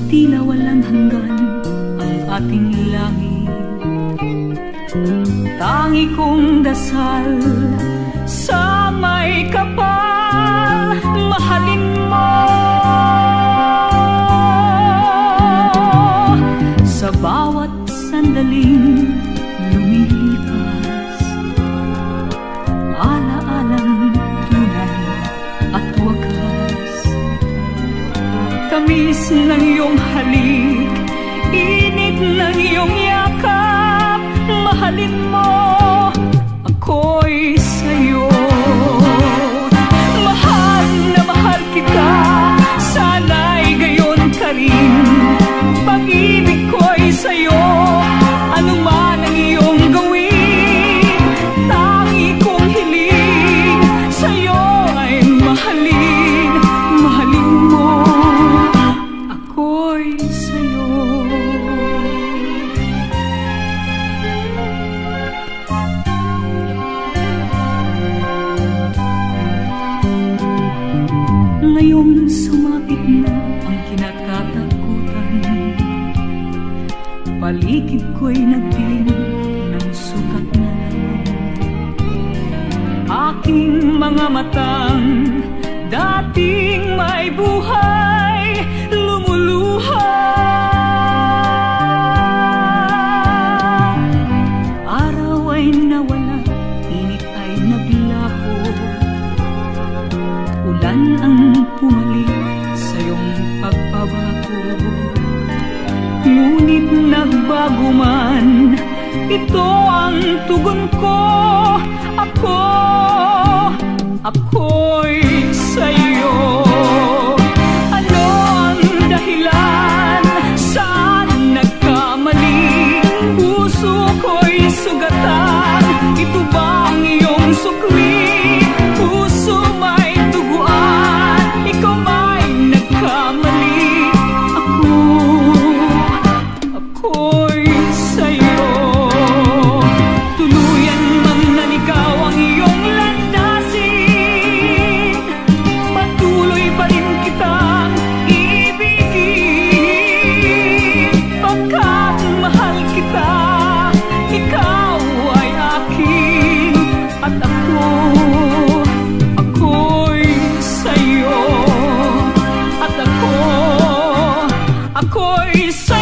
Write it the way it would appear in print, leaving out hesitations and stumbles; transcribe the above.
tila walang hanggan ang ating langit. Tangi kong dasal sa may kapal, mahalin mo. Sa bawat sandaling lumilipas, alaalang tunay at wagas. Tamis ng iyong halik, init ng iyong yakap, mahalin mo ako'y sa'yo. Mahal na mahal kita, sana'y gayon ka rin. Pag-ibig ko'y sa'yo, anuman ang iyong gawin. Tangi kong hiling, sa'yo ay mahalin. Mahalin mo ako'y sa'yo. Ngayong sumapit na ang kinatatakutan, paligid ko'y nagdilim ng sukat na lang. Aking mga matang dating may buhay, lumuluha. Araw ay nawala, init ay naglaho, ulan ang pumalik sa iyong pagbabago. Ngunit nagbago man, ito ang tugon ko. Ako'y sa'yo. Ano ang dahilan? Saan nagkamali? Puso ko'y sugatan. Ito ba ang iyong sukli? Puso may duguan, ikaw may nagkamali. Ako'y sa'yo. Tuluyan man naligaw ang iyong landasin, patuloy pa rin kitang ibigin. Pagkat mahal kita, ikaw ay akin. At ako'y sa'yo. At ako'y sa'yo.